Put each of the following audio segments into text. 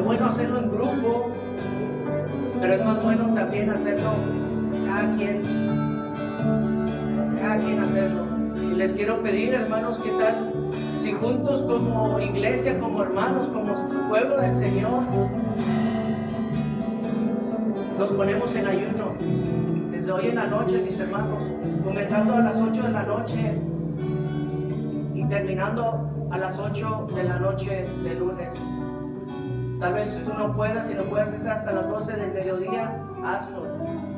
bueno hacerlo en grupo, pero es más bueno también hacerlo cada quien hacerlo. Y les quiero pedir, hermanos, ¿qué tal si juntos como iglesia, como hermanos, como pueblo del Señor, nos ponemos en ayuno desde hoy en la noche, mis hermanos, comenzando a las 8 de la noche y terminando a las 8 de la noche de lunes? Tal vez tú no puedas, si no puedes hacer hasta las 12 del mediodía, hazlo.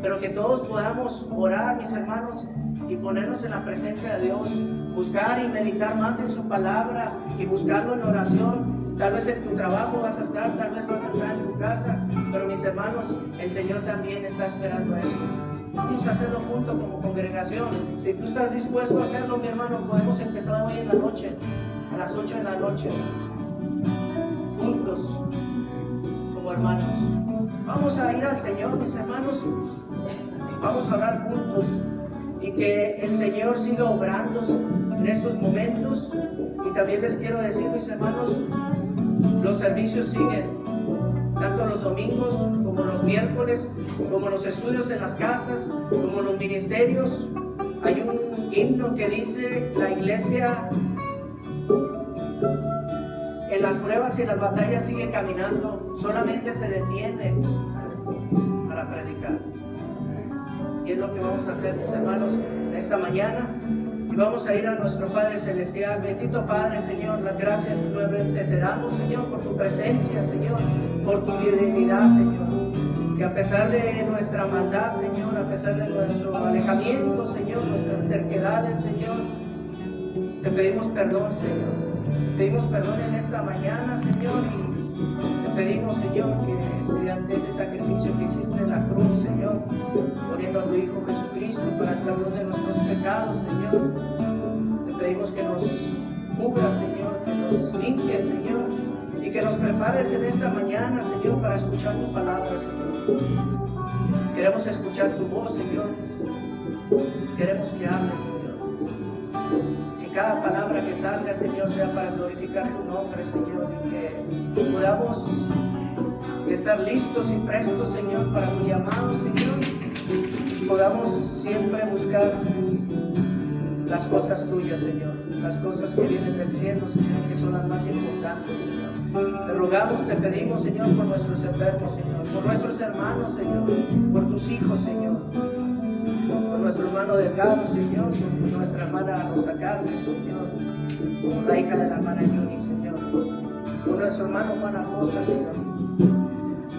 Pero que todos podamos orar, mis hermanos, y ponernos en la presencia de Dios, buscar y meditar más en su palabra y buscarlo en oración. Tal vez en tu trabajo vas a estar, tal vez vas a estar en tu casa, pero mis hermanos, el Señor también está esperando eso. Vamos a hacerlo juntos como congregación. Si tú estás dispuesto a hacerlo, mi hermano, podemos empezar hoy en la noche, a las 8 de la noche, juntos, como hermanos. Vamos a ir al Señor, mis hermanos. Vamos a orar juntos y que el Señor siga obrando en estos momentos. Y también les quiero decir, mis hermanos, los servicios siguen, tanto los domingos como los miércoles, como los estudios en las casas, como los ministerios. Hay un himno que dice: la iglesia en las pruebas y en las batallas sigue caminando, solamente se detiene para predicar. Y es lo que vamos a hacer, mis hermanos, esta mañana. Y vamos a ir a nuestro Padre Celestial. Bendito Padre, Señor, las gracias nuevamente te damos, Señor, por tu presencia, Señor, por tu fidelidad, Señor. Que a pesar de nuestra maldad, Señor, a pesar de nuestro alejamiento, Señor, nuestras terquedades, Señor, te pedimos perdón, Señor. Te pedimos perdón en esta mañana, Señor, y te pedimos, Señor, que mediante ese sacrificio que hiciste en la cruz, Señor, poniendo a tu Hijo Jesucristo para el perdón de nuestros pecados, Señor, te pedimos que nos cubras, Señor, que nos limpies, Señor, y que nos prepares en esta mañana, Señor, para escuchar tu palabra, Señor. Queremos escuchar tu voz, Señor. Queremos que hables, Señor. Que cada palabra que salga, Señor, sea para glorificar tu nombre, Señor, y que podamos estar listos y prestos, Señor, para tu llamado, Señor, y podamos siempre buscar las cosas tuyas, Señor, las cosas que vienen del cielo, Señor, que son las más importantes, Señor. Te rogamos, te pedimos, Señor, por nuestros enfermos, Señor, por nuestros hermanos, Señor, por tus hijos, Señor, por nuestro hermano Delgado, Señor, por nuestra hermana Rosa Carmen, Señor, por la hija de la hermana Yuni, Señor, por nuestro hermano Juan Acosta, Señor.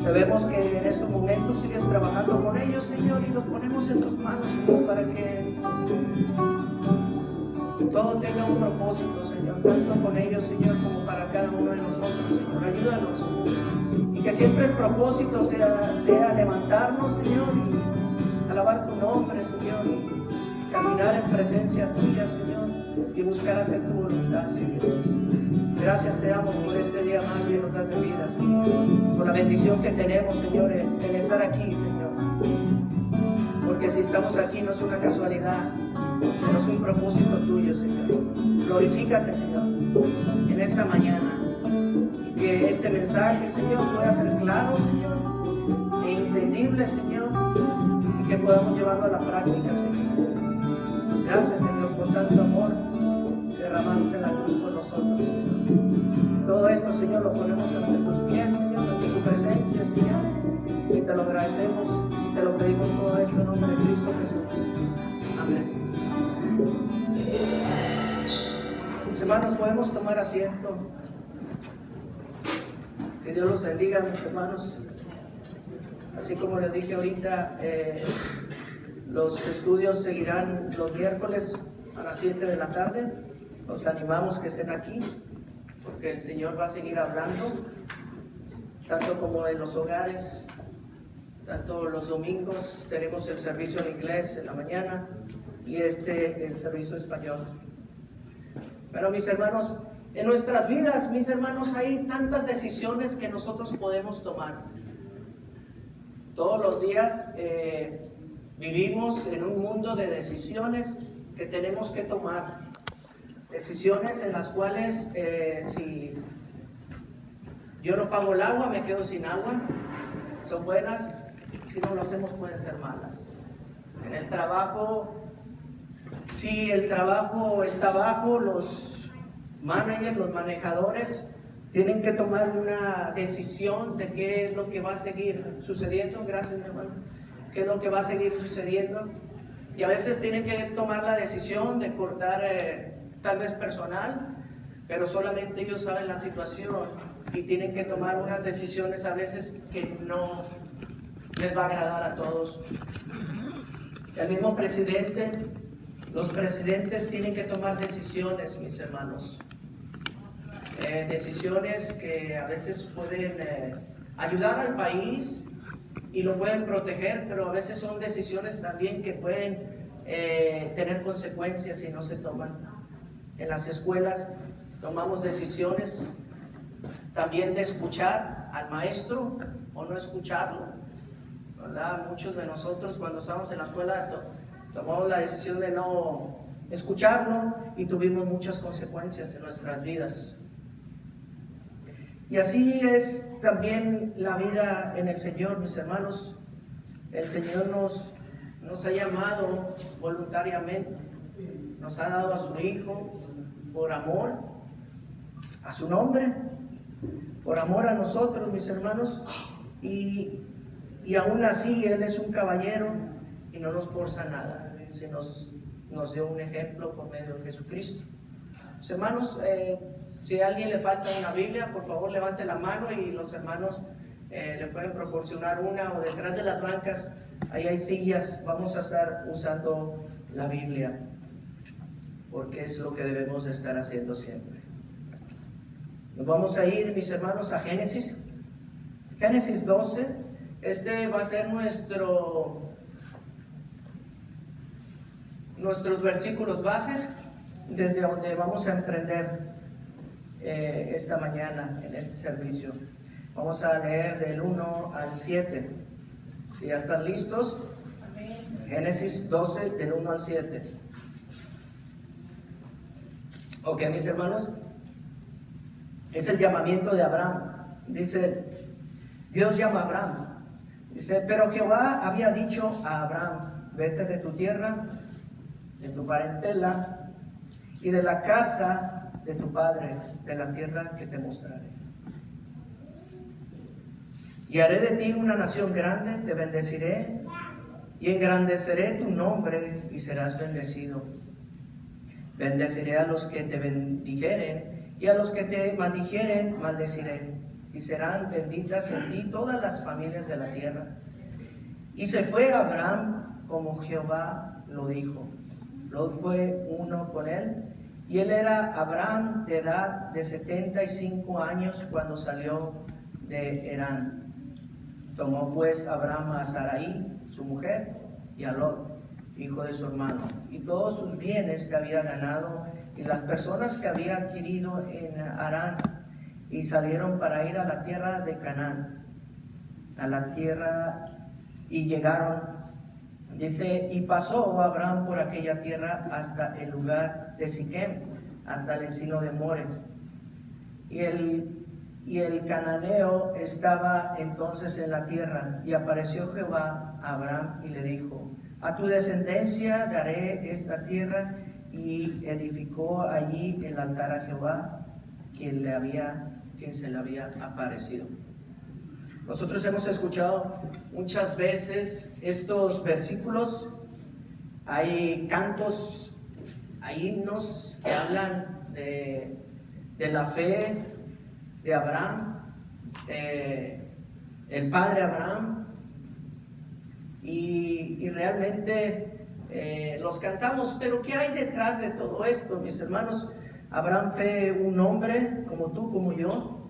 Sabemos que en estos momentos sigues trabajando con ellos, Señor, y los ponemos en tus manos, Señor, para que todo tenga un propósito, Señor, tanto con ellos, Señor, como para cada uno de nosotros, Señor. Ayúdanos. Y que siempre el propósito sea levantarnos, Señor, y alabar tu nombre, Señor, y caminar en presencia tuya, Señor, y buscar hacer tu voluntad, Señor. Gracias te damos por este día más que nos das de vida, Señor, por la bendición que tenemos, Señor, en estar aquí, Señor. Porque si estamos aquí no es una casualidad, sino es un propósito tuyo, Señor. Glorifícate, Señor, en esta mañana. Y que este mensaje, Señor, pueda ser claro, Señor, e entendible, Señor, y que podamos llevarlo a la práctica, Señor. Gracias, Señor, por tanto amor que derramaste en la cruz por nosotros, Señor. Todo esto, Señor, lo ponemos ante tus pies, Señor, ante tu presencia, Señor, y te lo agradecemos y te lo pedimos todo esto en nombre de Cristo Jesús. Amén. Mis hermanos, podemos tomar asiento. Que Dios los bendiga, mis hermanos. Así como les dije ahorita, los estudios seguirán los miércoles a las 7 de la tarde. Los animamos que estén aquí, porque el Señor va a seguir hablando, tanto como en los hogares, tanto los domingos tenemos el servicio en inglés en la mañana y el servicio español. Pero mis hermanos, en nuestras vidas, mis hermanos, hay tantas decisiones que nosotros podemos tomar. Todos los días vivimos en un mundo de decisiones que tenemos que tomar. Decisiones en las cuales si Yo no pago el agua, me quedo sin agua. Son buenas, si no lo hacemos pueden ser malas. En el trabajo, si el trabajo está bajo, los managers, los manejadores, tienen que tomar una decisión de qué es lo que va a seguir sucediendo. Gracias, mi hermano. ¿Qué es lo que va a seguir sucediendo? Y a veces tienen que tomar la decisión de cortar tal vez personal, pero solamente ellos saben la situación y tienen que tomar unas decisiones a veces que no les va a agradar a todos. El mismo presidente, los presidentes tienen que tomar decisiones, mis hermanos. Decisiones que a veces pueden ayudar al país y lo pueden proteger, pero a veces son decisiones también que pueden tener consecuencias si no se toman. En las escuelas tomamos decisiones también de escuchar al maestro o no escucharlo, ¿verdad? Muchos de nosotros cuando estábamos en la escuela tomamos la decisión de no escucharlo y tuvimos muchas consecuencias en nuestras vidas. Y así es también la vida en el Señor, mis hermanos. El Señor nos ha llamado voluntariamente, nos ha dado a su Hijo por amor a su nombre, por amor a nosotros, mis hermanos, y aún así Él es un caballero y no nos forza nada, se nos dio un ejemplo por medio de Jesucristo. Mis hermanos, si a alguien le falta una Biblia, por favor levante la mano y los hermanos le pueden proporcionar una, o detrás de las bancas, ahí hay sillas, vamos a estar usando la Biblia, porque es lo que debemos de estar haciendo siempre. Nos vamos a ir, mis hermanos, a Génesis 12. Este va a ser nuestros versículos bases, desde donde vamos a emprender esta mañana en este servicio. Vamos a leer del 1 al 7. Si ya están listos, Génesis 12, del 1 al 7. Ok, mis hermanos, es el llamamiento de Abraham. Dice, Dios llama a Abraham. Dice, pero Jehová había dicho a Abraham, vete de tu tierra, de tu parentela y de la casa de tu padre, de la tierra que te mostraré. Y haré de ti una nación grande, te bendeciré y engrandeceré tu nombre y serás bendecido. Bendeciré a los que te bendijeren y a los que te maldijeren maldeciré. Y serán benditas en ti todas las familias de la tierra. Y se fue Abraham como Jehová lo dijo. Lot fue uno con él. Y él era Abraham de edad de 75 años cuando salió de Herán. Tomó pues Abraham a Sarai, su mujer, y a Lot, hijo de su hermano, y todos sus bienes que había ganado, y las personas que había adquirido en Harán, y salieron para ir a la tierra de Canaán, a la tierra, y llegaron, dice, y pasó Abraham por aquella tierra hasta el lugar de Siquem, hasta el encino de More. Y el cananeo estaba entonces en la tierra, y apareció Jehová a Abraham y le dijo, a tu descendencia daré esta tierra, y edificó allí el altar a Jehová, quien se le había aparecido. Nosotros hemos escuchado muchas veces estos versículos. Hay cantos, hay himnos que hablan de la fe de Abraham, el padre Abraham, y realmente los cantamos, pero ¿qué hay detrás de todo esto, mis hermanos? Abraham fue un hombre como tú, como yo.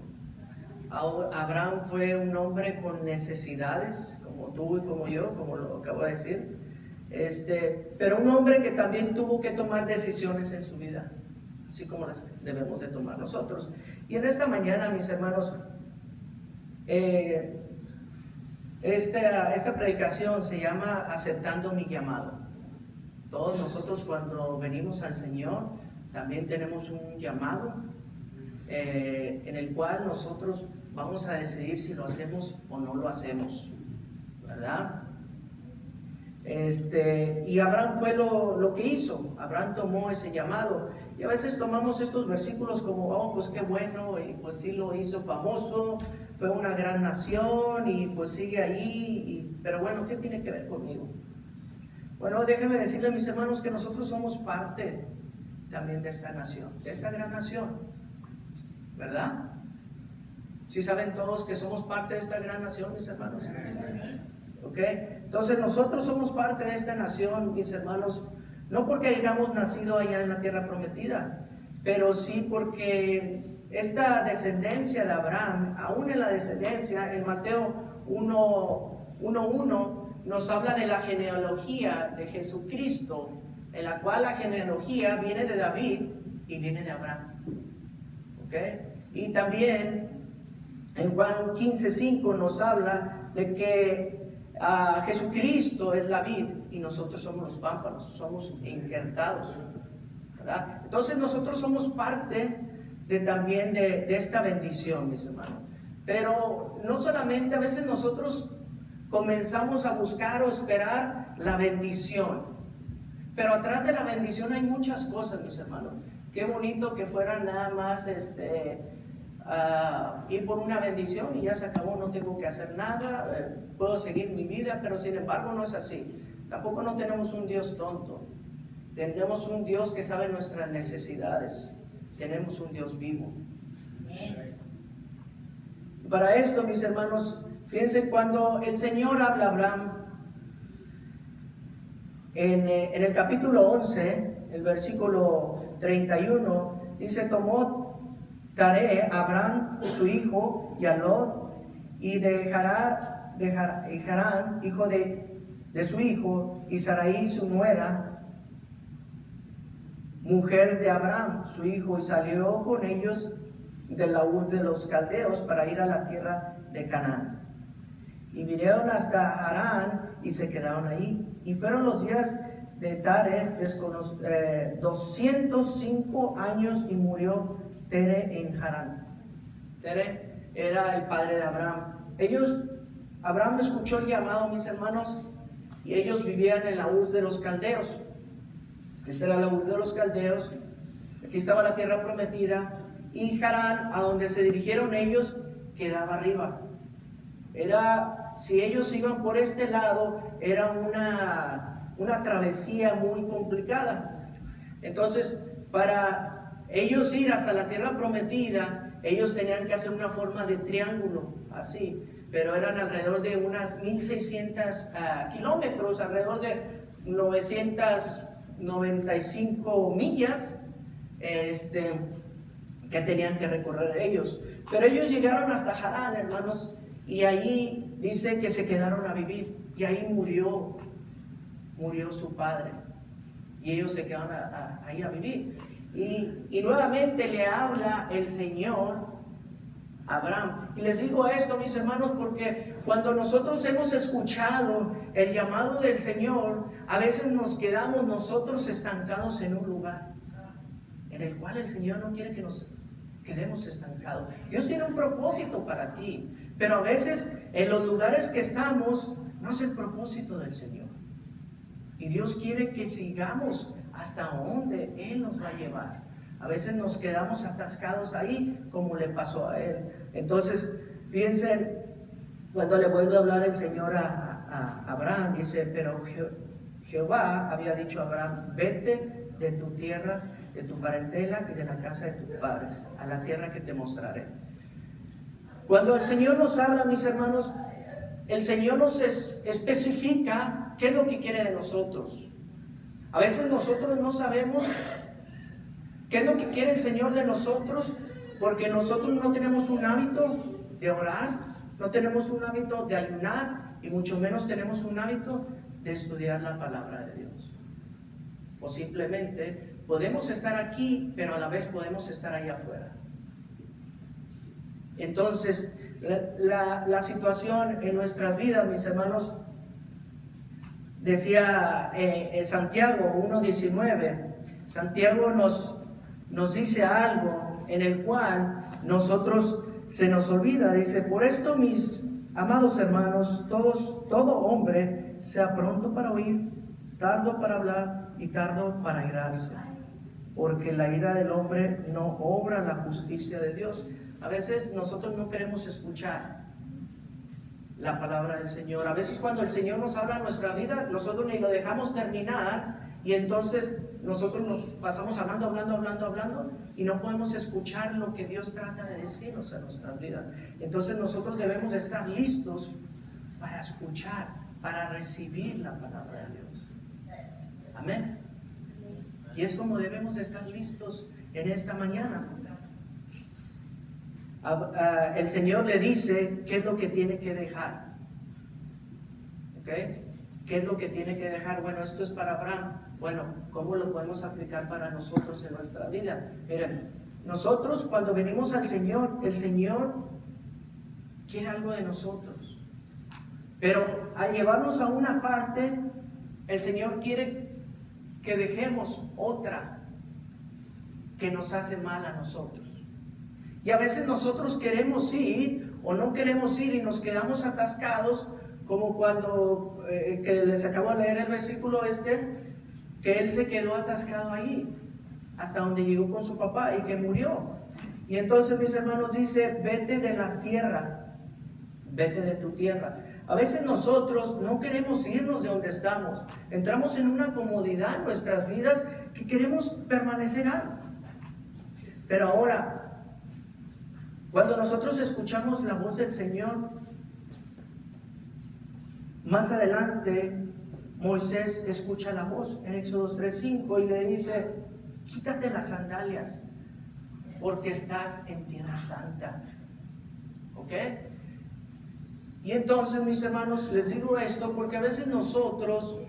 Abraham fue un hombre con necesidades, como tú y como yo, como lo acabo de decir. Pero un hombre que también tuvo que tomar decisiones en su vida, así como las debemos de tomar nosotros. Y en esta mañana, mis hermanos, esta predicación se llama Aceptando mi llamado. Todos nosotros cuando venimos al Señor también tenemos un llamado en el cual nosotros vamos a decidir si lo hacemos o no lo hacemos, ¿verdad? Y Abraham fue lo que hizo. Abraham tomó ese llamado. Y a veces tomamos estos versículos como, oh, pues qué bueno, y pues sí lo hizo famoso, fue una gran nación, y pues sigue ahí, pero bueno, ¿qué tiene que ver conmigo? Bueno, déjenme decirles, mis hermanos, que nosotros somos parte también de esta nación, de esta gran nación, ¿verdad? ¿Sí saben todos que somos parte de esta gran nación, mis hermanos? ¿Ok? Entonces nosotros somos parte de esta nación, mis hermanos, no porque hayamos nacido allá en la tierra prometida, pero sí porque esta descendencia de Abraham, aún en la descendencia, en Mateo 1:1 nos habla de la genealogía de Jesucristo, en la cual la genealogía viene de David y viene de Abraham. ¿Ok? Y también en Juan 15:5 nos habla de que Jesucristo es la vid y nosotros somos los pámpanos, somos injertados, ¿verdad? Entonces nosotros somos parte también de esta bendición, mis hermanos. Pero no solamente, a veces nosotros comenzamos a buscar o esperar la bendición, pero atrás de la bendición hay muchas cosas, mis hermanos. Qué bonito que fuera nada más ir por una bendición y ya se acabó, no tengo que hacer nada, puedo seguir mi vida, pero sin embargo no es así. Tampoco no tenemos un Dios tonto, tenemos un Dios que sabe nuestras necesidades, tenemos un Dios vivo. Para esto, mis hermanos, fíjense, cuando el Señor habla a Abraham, en el capítulo 11, el versículo 31, dice, tomó Taré, Abraham, su hijo, y a Lot, y de Harán, hijo de su hijo, y Sarai, su nuera, mujer de Abraham, su hijo, y salió con ellos de la Ur de los caldeos para ir a la tierra de Canaán. Y vinieron hasta Harán y se quedaron ahí. Y fueron los días de Taré 205 años y murió Tere en Harán. Tere era el padre de Abraham. Abraham escuchó el llamado, mis hermanos, y ellos vivían en la Ur de los caldeos. Esta era la Ur de los caldeos. Aquí estaba la tierra prometida. Y Harán, a donde se dirigieron ellos, quedaba arriba. Si ellos iban por este lado, era una travesía muy complicada. Entonces, para ellos ir hasta la tierra prometida, ellos tenían que hacer una forma de triángulo, así, pero eran alrededor de unas 1600 kilómetros, alrededor de 995 millas, que tenían que recorrer ellos. Pero ellos llegaron hasta Harán, hermanos, y allí dice que se quedaron a vivir, y ahí murió su padre, y ellos se quedaron ahí a vivir. Y nuevamente le habla el Señor a Abraham. Y les digo esto, mis hermanos, porque cuando nosotros hemos escuchado el llamado del Señor, a veces nos quedamos nosotros estancados en un lugar en el cual el Señor no quiere que nos quedemos estancados. Dios tiene un propósito para ti, pero a veces en los lugares que estamos no es el propósito del Señor. Y Dios quiere que sigamos hasta donde Él nos va a llevar. A veces nos quedamos atascados ahí, como le pasó a él. Entonces, fíjense, cuando le vuelve a hablar el Señor a Abraham, dice, pero Jehová había dicho a Abraham, vete de tu tierra, de tu parentela y de la casa de tus padres, a la tierra que te mostraré. Cuando el Señor nos habla, mis hermanos, el Señor nos especifica qué es lo que quiere de nosotros. A veces nosotros no sabemos qué es lo que quiere el Señor de nosotros, porque nosotros no tenemos un hábito de orar, no tenemos un hábito de ayunar, y mucho menos tenemos un hábito de estudiar la palabra de Dios. O simplemente podemos estar aquí, pero a la vez podemos estar allá afuera. Entonces, la situación en nuestras vidas, mis hermanos, decía Santiago 1:19, Santiago nos dice algo en el cual nosotros se nos olvida. Dice, por esto, mis amados hermanos, todo hombre sea pronto para oír, tardo para hablar y tardo para irarse, porque la ira del hombre no obra la justicia de Dios. A veces nosotros no queremos escuchar la palabra del Señor. A veces cuando el Señor nos habla en nuestra vida, nosotros ni lo dejamos terminar, y entonces nosotros nos pasamos hablando y no podemos escuchar lo que Dios trata de decirnos en nuestras vidas. Entonces nosotros debemos de estar listos para escuchar, para recibir la palabra de Dios. Amén. Y es como debemos de estar listos en esta mañana. El Señor le dice qué es lo que tiene que dejar. ¿Ok? ¿Qué es lo que tiene que dejar? Bueno, esto es para Abraham. Bueno, ¿cómo lo podemos aplicar para nosotros en nuestra vida? Miren, nosotros cuando venimos al Señor, el Señor quiere algo de nosotros. Pero al llevarnos a una parte, el Señor quiere que dejemos otra que nos hace mal a nosotros. Y a veces nosotros queremos ir o no queremos ir y nos quedamos atascados, como cuando que les acabo de leer el versículo que él se quedó atascado ahí hasta donde llegó con su papá y que murió. Y entonces, mis hermanos, dice, vete de la tierra, vete de tu tierra. A veces nosotros no queremos irnos de donde estamos. Entramos en una comodidad en nuestras vidas que queremos permanecer ahí. Pero ahora, cuando nosotros escuchamos la voz del Señor, más adelante Moisés escucha la voz en Éxodo 3:5 y le dice, quítate las sandalias porque estás en tierra santa. ¿Ok? Y entonces, mis hermanos, les digo esto porque a veces nosotros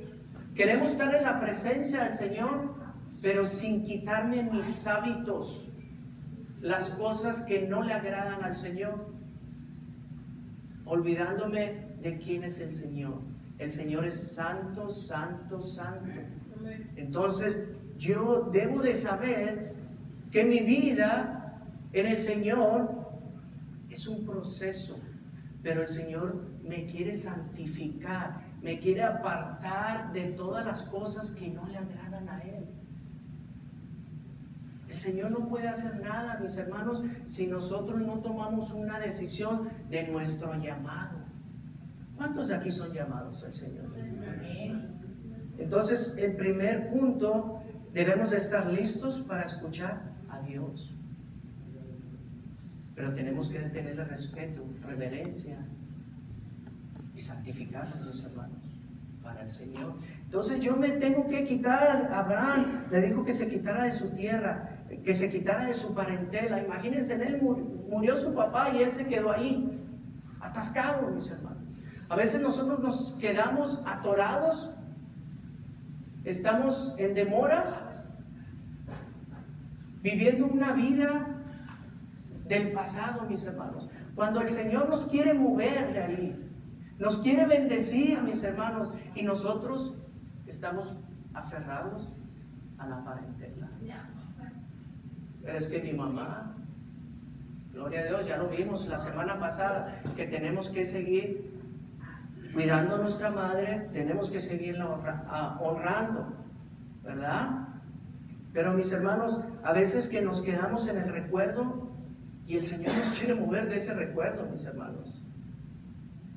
queremos estar en la presencia del Señor, pero sin quitarme mis hábitos, las cosas que no le agradan al Señor, olvidándome de quién es el Señor. El Señor es santo, santo, santo. Entonces, yo debo de saber que mi vida en el Señor es un proceso. Pero el Señor me quiere santificar, me quiere apartar de todas las cosas que no le agradan a Él. El Señor no puede hacer nada, mis hermanos, si nosotros no tomamos una decisión de nuestro llamado. ¿Cuántos de aquí son llamados al Señor? Entonces, el primer punto, debemos de estar listos para escuchar a Dios. Pero tenemos que tenerle respeto, reverencia y santificarnos, mis hermanos, para el Señor. Entonces yo me tengo que quitar. Abraham le dijo que se quitara de su tierra, que se quitara de su parentela. Imagínense, en él murió su papá y él se quedó ahí, atascado, mis hermanos. A veces nosotros nos quedamos atorados, estamos en demora, viviendo una vida del pasado, mis hermanos. Cuando el Señor nos quiere mover de ahí, nos quiere bendecir, mis hermanos, y nosotros estamos aferrados a la parentela. Pero es que mi mamá, gloria a Dios, ya lo vimos la semana pasada, que tenemos que seguir cuidando a nuestra madre, tenemos que seguirla honrando, ¿verdad? Pero mis hermanos, a veces que nos quedamos en el recuerdo, y el Señor nos quiere mover de ese recuerdo, mis hermanos.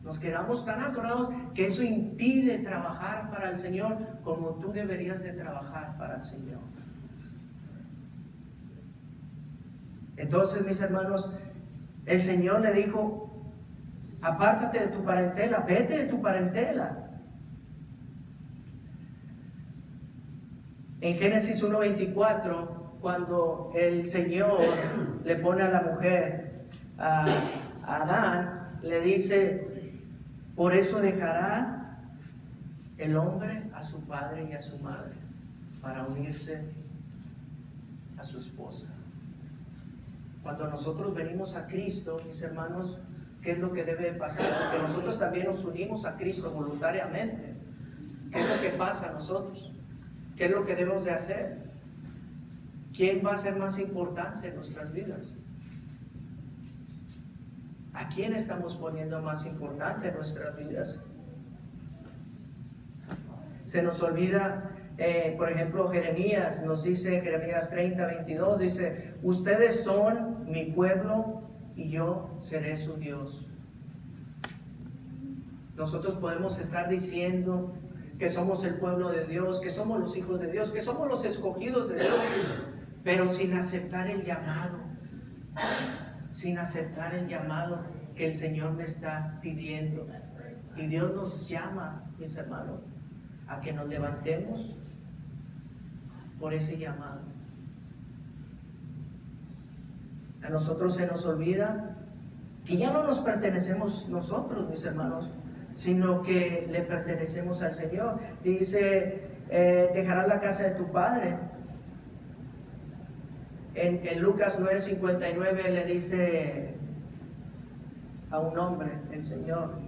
Nos quedamos tan atorados que eso impide trabajar para el Señor como tú deberías de trabajar para el Señor. Entonces, mis hermanos, el Señor le dijo, apártate de tu parentela, vete de tu parentela. En Génesis 1:24, cuando el Señor le pone a la mujer, a Adán, le dice, por eso dejará el hombre a su padre y a su madre para unirse a su esposa. Cuando nosotros venimos a Cristo, mis hermanos, ¿qué es lo que debe pasar? Porque nosotros también nos unimos a Cristo voluntariamente. ¿Qué es lo que pasa a nosotros? ¿Qué es lo que debemos de hacer? ¿Quién va a ser más importante en nuestras vidas? ¿A quién estamos poniendo más importante en nuestras vidas? Se nos olvida, por ejemplo, Jeremías nos dice, Jeremías 30:22, dice: ustedes son mi pueblo y yo seré su Dios. Nosotros podemos estar diciendo que somos el pueblo de Dios, que somos los hijos de Dios, que somos los escogidos de Dios, pero sin aceptar el llamado, sin aceptar el llamado que el Señor me está pidiendo. Y Dios nos llama, mis hermanos, a que nos levantemos por ese llamado. A nosotros se nos olvida que ya no nos pertenecemos nosotros, mis hermanos, sino que le pertenecemos al Señor. Dice, dejarás la casa de tu padre. En Lucas 9:59 le dice a un hombre, el Señor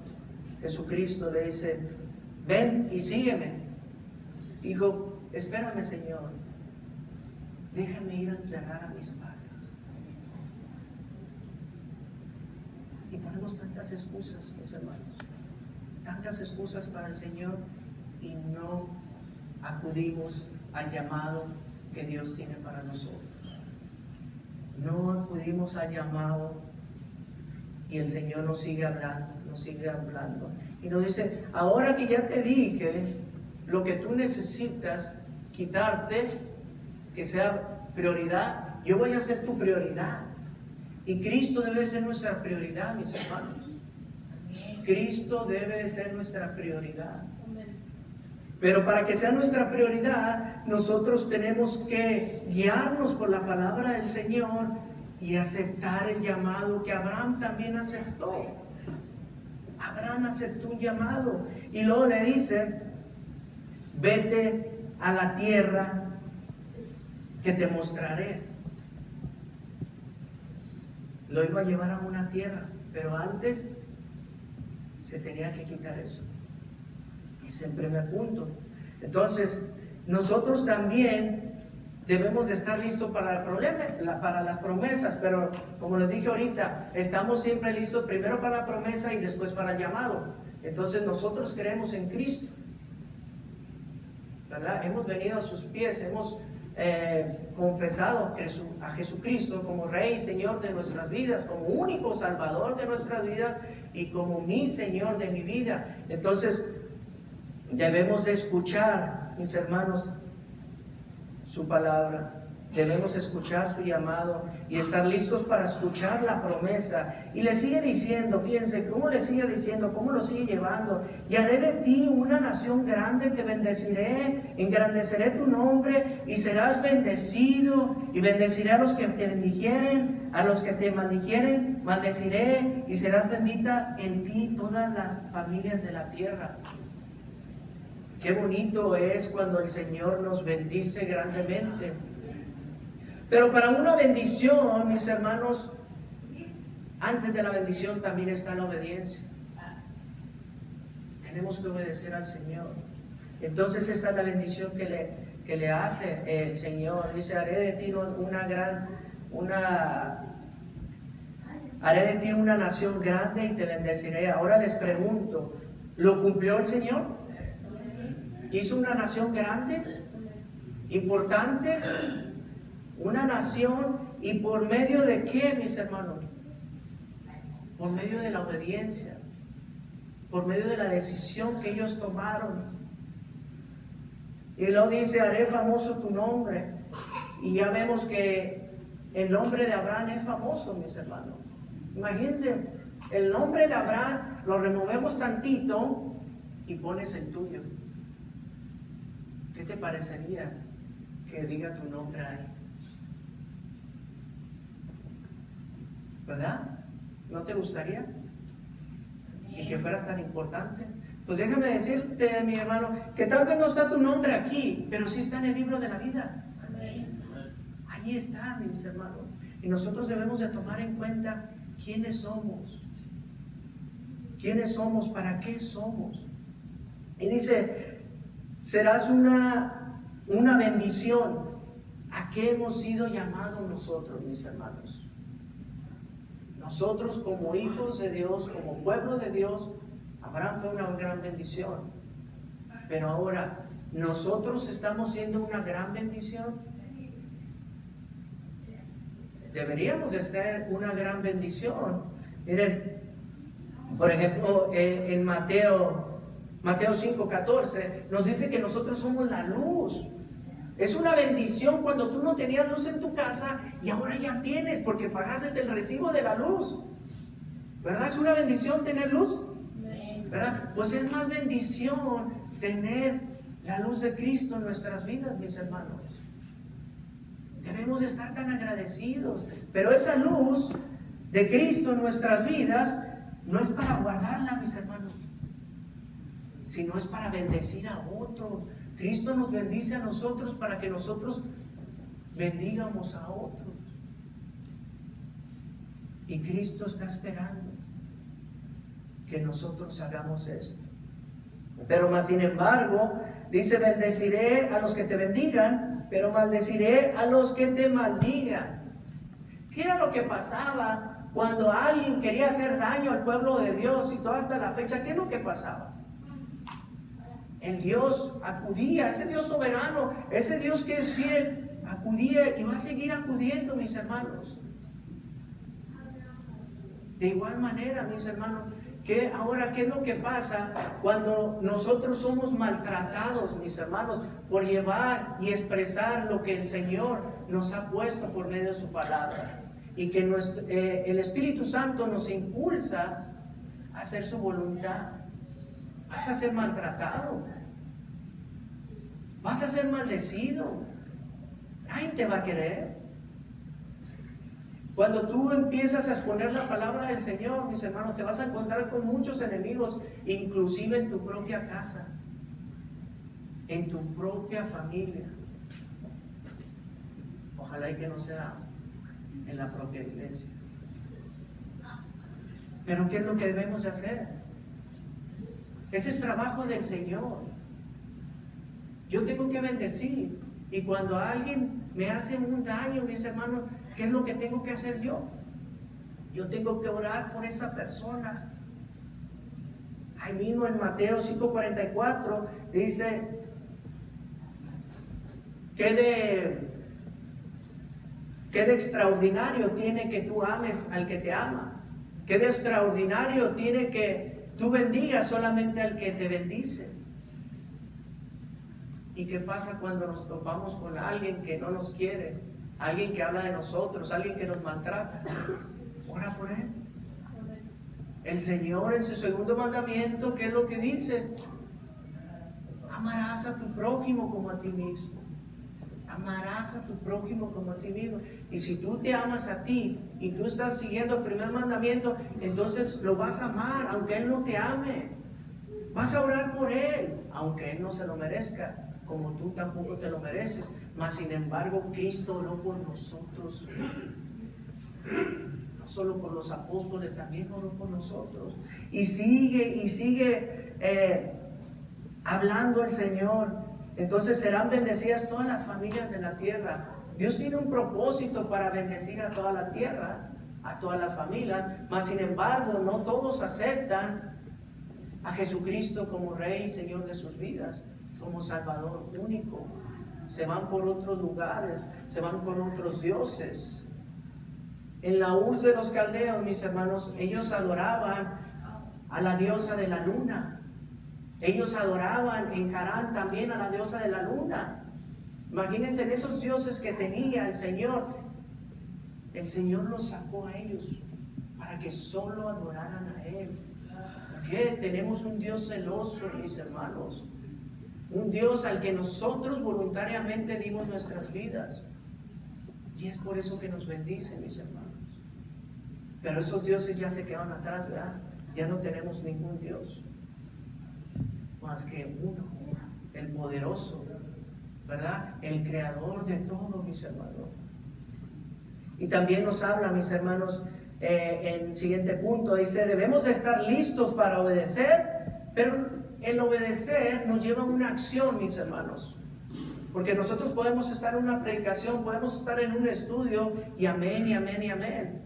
Jesucristo le dice: ven y sígueme. Dijo: espérame, Señor, déjame ir a enterrar a mis padres. Y ponemos tantas excusas, mis hermanos, tantas excusas para el Señor, y no acudimos al llamado que Dios tiene para nosotros. No acudimos al llamado, y el Señor nos sigue hablando, y nos dice: ahora que ya te dije lo que tú necesitas quitarte, que sea prioridad, yo voy a ser tu prioridad. Y Cristo debe ser nuestra prioridad, mis hermanos. Cristo debe ser nuestra prioridad. Pero para que sea nuestra prioridad, nosotros tenemos que guiarnos por la palabra del Señor y aceptar el llamado que Abraham también aceptó. Abraham aceptó un llamado y luego le dice: vete a la tierra que te mostraré. Lo iba a llevar a una tierra, pero antes se tenía que quitar eso. Y siempre me apunto. Entonces, nosotros también debemos de estar listos para el problema, para las promesas, pero como les dije ahorita, estamos siempre listos primero para la promesa y después para el llamado. Entonces nosotros creemos en Cristo, ¿verdad? Hemos venido a sus pies, hemos confesado a Jesucristo como Rey y Señor de nuestras vidas, como único Salvador de nuestras vidas y como mi Señor de mi vida. Entonces debemos de escuchar, mis hermanos, su palabra. Debemos escuchar su llamado y estar listos para escuchar la promesa. Y le sigue diciendo, fíjense cómo le sigue diciendo, cómo lo sigue llevando: y haré de ti una nación grande, te bendeciré, engrandeceré tu nombre y serás bendecido, y bendeciré a los que te bendijeren, a los que te maldijeren maldeciré, y serás bendita en ti todas las familias de la tierra. Qué bonito es cuando el Señor nos bendice grandemente. Pero para una bendición, mis hermanos, antes de la bendición también está la obediencia. Tenemos que obedecer al Señor. Entonces esta es la bendición que le hace el Señor. Dice: haré de ti haré de ti una nación grande y te bendeciré. Ahora les pregunto, ¿lo cumplió el Señor? ¿Hizo una nación grande, importante? Una nación, ¿y por medio de qué, mis hermanos? Por medio de la obediencia, por medio de la decisión que ellos tomaron. Y luego dice: haré famoso tu nombre. Y ya vemos que el nombre de Abraham es famoso, mis hermanos. Imagínense, el nombre de Abraham lo removemos tantito y pones el tuyo. ¿Qué te parecería que diga tu nombre ahí? ¿Verdad? ¿No te gustaría? Y que fueras tan importante. Pues déjame decirte, mi hermano, que tal vez no está tu nombre aquí, pero sí está en el libro de la vida. Ahí está, mis hermanos. Y nosotros debemos de tomar en cuenta quiénes somos. ¿Quiénes somos? ¿Para qué somos? Y dice: serás una bendición. ¿A qué hemos sido llamados nosotros, mis hermanos? Nosotros como hijos de Dios, como pueblo de Dios, Abraham fue una gran bendición. Pero ahora, ¿nosotros estamos siendo una gran bendición? Deberíamos de ser una gran bendición. Miren, por ejemplo, en Mateo 5:14 nos dice que nosotros somos la luz. Es una bendición cuando tú no tenías luz en tu casa y ahora ya tienes porque pagaste el recibo de la luz. ¿Verdad? Es una bendición tener luz. ¿Verdad? Pues es más bendición tener la luz de Cristo en nuestras vidas, mis hermanos. Debemos de estar tan agradecidos. Pero esa luz de Cristo en nuestras vidas no es para guardarla, mis hermanos, sino es para bendecir a otros. Cristo nos bendice a nosotros para que nosotros bendigamos a otros. Y Cristo está esperando que nosotros hagamos eso. Pero más sin embargo, dice: bendeciré a los que te bendigan, pero maldeciré a los que te maldigan. ¿Qué era lo que pasaba cuando alguien quería hacer daño al pueblo de Dios? Y todo hasta la fecha, ¿qué es lo que pasaba? El Dios acudía, ese Dios soberano, ese Dios que es fiel, acudía y va a seguir acudiendo, mis hermanos. De igual manera, mis hermanos, ¿qué es lo que pasa cuando nosotros somos maltratados, mis hermanos, por llevar y expresar lo que el Señor nos ha puesto por medio de su palabra? Y que el Espíritu Santo nos impulsa a hacer su voluntad. Vas a ser maltratado, vas a ser maldecido, nadie te va a querer. Cuando tú empiezas a exponer la palabra del Señor, mis hermanos, te vas a encontrar con muchos enemigos, inclusive en tu propia casa, en tu propia familia. Ojalá y que no sea en la propia iglesia. Pero ¿qué es lo que debemos de hacer? Ese es trabajo del Señor. Yo tengo que bendecir. Y cuando alguien me hace un daño, mis hermanos, ¿qué es lo que tengo que hacer yo? Yo tengo que orar por esa persona. Ahí mismo en Mateo 5:44 dice: ¿qué de extraordinario tiene que tú ames al que te ama? ¿Qué de extraordinario tiene que tú bendigas solamente al que te bendice? ¿Y qué pasa cuando nos topamos con alguien que no nos quiere? Alguien que habla de nosotros, alguien que nos maltrata. Ora por él. El Señor en su segundo mandamiento, ¿qué es lo que dice? Amarás a tu prójimo como a ti mismo. Amarás a tu prójimo como a ti mismo. Y si tú te amas a ti y tú estás siguiendo el primer mandamiento, entonces lo vas a amar aunque Él no te ame. Vas a orar por Él aunque Él no se lo merezca, como tú tampoco te lo mereces. Mas sin embargo, Cristo oró por nosotros. No solo por los apóstoles, también oró por nosotros. Y sigue hablando el Señor. Entonces serán bendecidas todas las familias de la tierra. Dios tiene un propósito para bendecir a toda la tierra, a todas las familias. Mas sin embargo, no todos aceptan a Jesucristo como Rey y Señor de sus vidas, como Salvador único. Se van por otros lugares, se van con otros dioses. En la Ur de los caldeos, mis hermanos, ellos adoraban a la diosa de la luna. Ellos adoraban en Harán también a la diosa de la luna. Imagínense esos dioses que tenía el Señor. El Señor los sacó a ellos para que solo adoraran a Él. Porque tenemos un Dios celoso, mis hermanos. Un Dios al que nosotros voluntariamente dimos nuestras vidas. Y es por eso que nos bendice, mis hermanos. Pero esos dioses ya se quedaron atrás, ¿verdad? Ya no tenemos ningún Dios más que uno, el poderoso, ¿verdad? El creador de todo, mis hermanos. Y también nos habla, mis hermanos, en el siguiente punto, dice: debemos de estar listos para obedecer, pero el obedecer nos lleva a una acción, mis hermanos. Porque nosotros podemos estar en una predicación, podemos estar en un estudio y amén, y amén, y amén.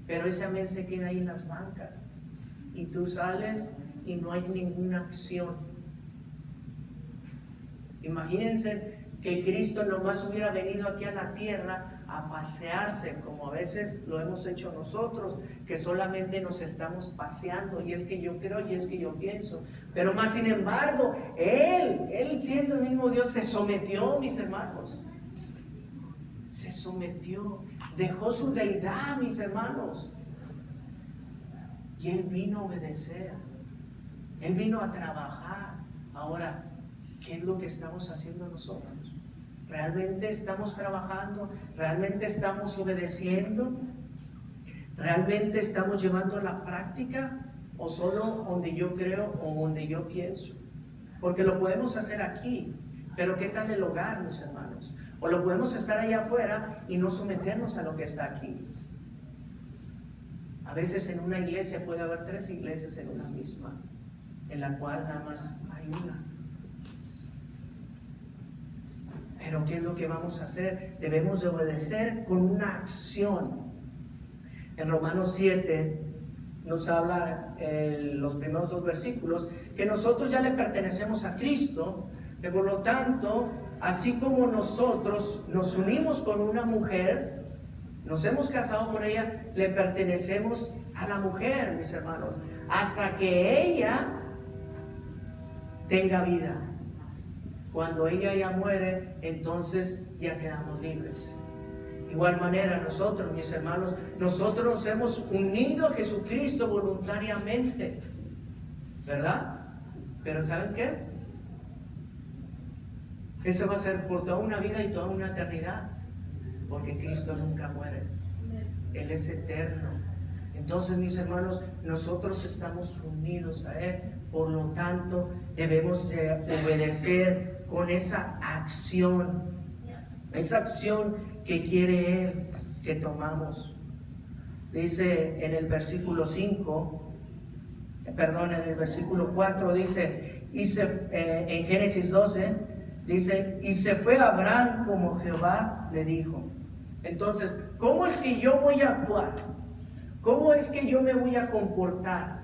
pero ese amén se queda ahí en las bancas. Y tú sales y no hay ninguna acción. Imagínense que Cristo nomás hubiera venido aquí a la tierra a pasearse, como a veces lo hemos hecho nosotros, que solamente nos estamos paseando, y es que yo creo y es que yo pienso. Pero más sin embargo, Él siendo el mismo Dios, se sometió, mis hermanos. Se sometió, dejó su deidad, mis hermanos. Y Él vino a obedecer. Él vino a trabajar. Ahora, ¿qué es lo que estamos haciendo nosotros? ¿Realmente estamos trabajando? ¿Realmente estamos obedeciendo? ¿Realmente estamos llevando a la práctica? ¿O solo donde yo creo o donde yo pienso? Porque lo podemos hacer aquí, pero ¿qué tal el hogar, mis hermanos? O lo podemos estar allá afuera y no someternos a lo que está aquí. A veces en una iglesia puede haber 3 iglesias en una misma, en la cual nada más hay una. Pero ¿qué es lo que vamos a hacer? Debemos de obedecer con una acción. En Romanos 7 nos habla los primeros 2 versículos que nosotros ya le pertenecemos a Cristo, que por lo tanto, así como nosotros nos unimos con una mujer, nos hemos casado con ella, le pertenecemos a la mujer, mis hermanos, hasta que ella tenga vida. Cuando ella ya muere, entonces ya quedamos libres. Igual manera nosotros, mis hermanos, nosotros nos hemos unido a Jesucristo voluntariamente, ¿verdad? Pero ¿saben qué? Ese va a ser por toda una vida y toda una eternidad, porque Cristo nunca muere. Él es eterno. Entonces, mis hermanos, nosotros estamos unidos a Él, por lo tanto, debemos de obedecer con esa acción que quiere Él que tomamos. Dice en el versículo 4, dice, en Génesis 12, dice, y se fue Abraham como Jehová le dijo. Entonces, ¿cómo es que yo voy a actuar? ¿Cómo es que yo me voy a comportar?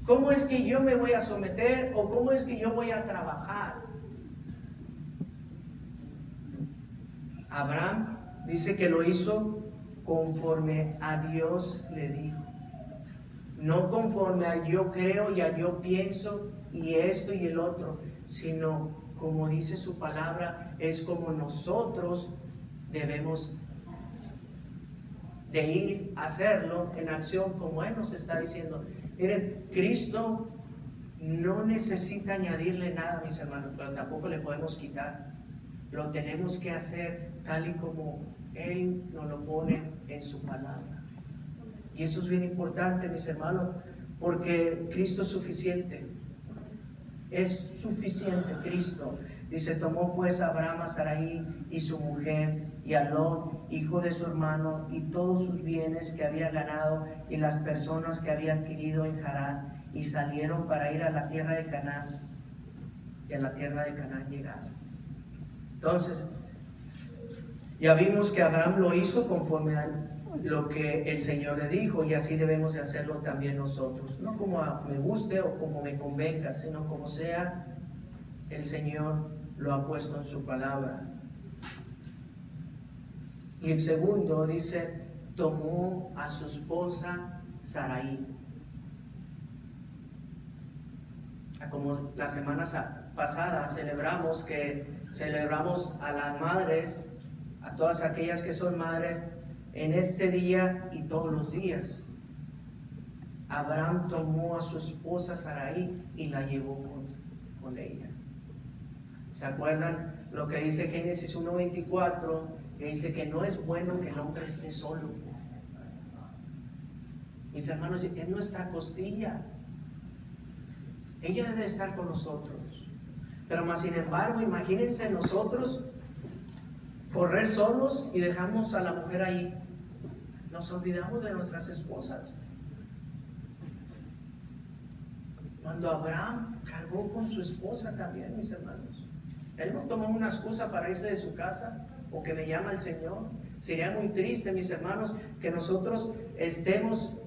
¿Cómo es que yo me voy a someter o cómo es que yo voy a trabajar? Abraham dice que lo hizo conforme a Dios le dijo. No conforme a yo creo y a yo pienso y esto y el otro, sino como dice su palabra, es como nosotros debemos de ir a hacerlo en acción, como Él nos está diciendo. Miren, Cristo no necesita añadirle nada, mis hermanos, pero tampoco le podemos quitar. Lo tenemos que hacer tal y como Él nos lo pone en su palabra. Y eso es bien importante, mis hermanos, porque Cristo es suficiente. Es suficiente Cristo. Dice, tomó pues a Abraham a Sarai y su mujer, y a Lot, hijo de su hermano, y todos sus bienes que había ganado, y las personas que había adquirido en Harán, y salieron para ir a la tierra de Canaán. Y a la tierra de Canaán llegaron. Entonces, ya vimos que Abraham lo hizo conforme a lo que el Señor le dijo, y así debemos de hacerlo también nosotros. No como me guste o como me convenga, sino como sea el Señor lo ha puesto en su palabra. Y el segundo dice, tomó a su esposa Sarai. Como la semana pasada celebramos a las madres, a todas aquellas que son madres, en este día y todos los días. Abraham tomó a su esposa Sarai y la llevó con ella. ¿Se acuerdan lo que dice Génesis 1:24? Que dice que no es bueno que el hombre esté solo. Mis hermanos, es nuestra costilla. Ella debe estar con nosotros. Pero más sin embargo, imagínense nosotros correr solos y dejamos a la mujer ahí. Nos olvidamos de nuestras esposas. Cuando Abraham cargó con su esposa también, mis hermanos. Él no tomó una excusa para irse de su casa o que me llama el Señor, Sería muy triste, mis hermanos, que nosotros estemos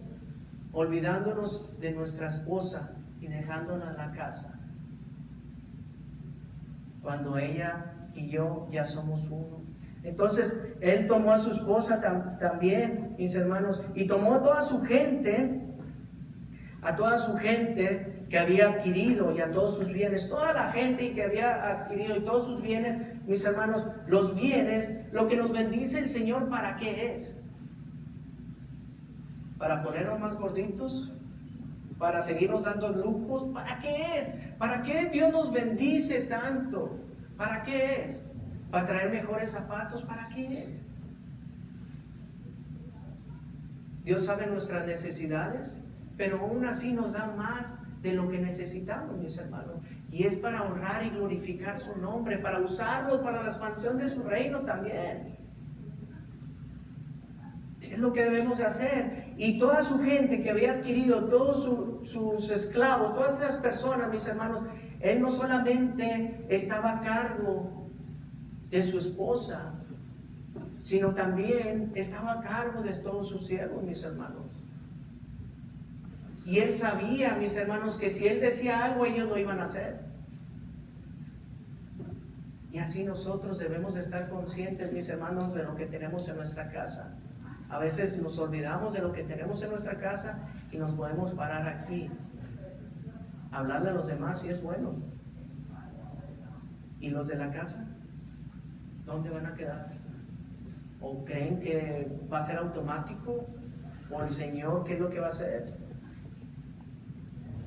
olvidándonos de nuestra esposa y dejándola en la casa, cuando ella y yo ya somos uno. Entonces, él tomó a su esposa también, mis hermanos, y tomó a toda su gente que había adquirido y a todos sus bienes, toda la gente que había adquirido y todos sus bienes, mis hermanos, los bienes, lo que nos bendice el Señor, ¿para qué es? ¿Para ponernos más gorditos? ¿Para seguirnos dando lujos? ¿Para qué es? ¿Para qué Dios nos bendice tanto? ¿Para qué es? ¿Para traer mejores zapatos? ¿Para qué? Dios sabe nuestras necesidades, pero aún así nos da más de lo que necesitamos, mis hermanos. Y es para honrar y glorificar su nombre, para usarlo para la expansión de su reino también. Es lo que debemos de hacer. Y toda su gente que había adquirido, todos sus esclavos, todas esas personas, mis hermanos, él no solamente estaba a cargo de su esposa, sino también estaba a cargo de todos sus siervos, mis hermanos. Y él sabía, mis hermanos, que si él decía algo, ellos lo iban a hacer. Y así nosotros debemos de estar conscientes, mis hermanos, de lo que tenemos en nuestra casa. A veces nos olvidamos de lo que tenemos en nuestra casa y nos podemos parar aquí, hablarle a los demás si es bueno. ¿Y los de la casa? ¿Dónde van a quedar? ¿O creen que va a ser automático? ¿O el Señor qué es lo que va a hacer?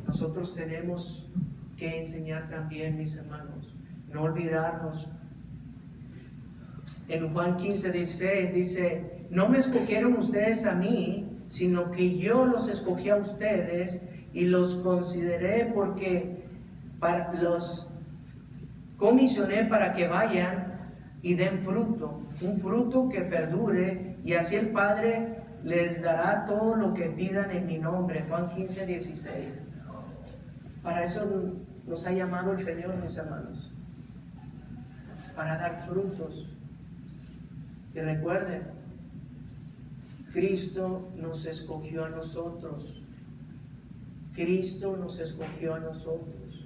Nosotros tenemos que enseñar también, mis hermanos, no olvidarnos. En Juan 15:16 dice: no me escogieron ustedes a mí, sino que yo los escogí a ustedes y los consideré porque los comisioné para que vayan y den fruto, un fruto que perdure, y así el Padre les dará todo lo que pidan en mi nombre. Juan 15:16. Para eso nos ha llamado el Señor, mis hermanos, para dar frutos. Y recuerden, Cristo nos escogió a nosotros. Cristo nos escogió a nosotros.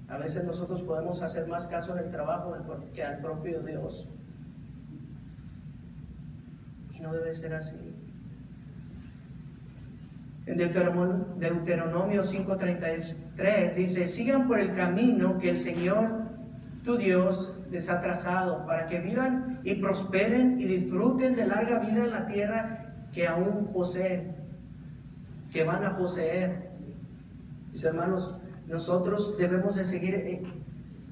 A veces nosotros podemos hacer más caso en el trabajo que al propio Dios. Y no debe ser así. En Deuteronomio 5:33 dice: sigan por el camino que el Señor tu Dios les ha trazado, para que vivan y prosperen y disfruten de larga vida en la tierra que aún poseen, que van a poseer. Mis hermanos, nosotros debemos de seguir,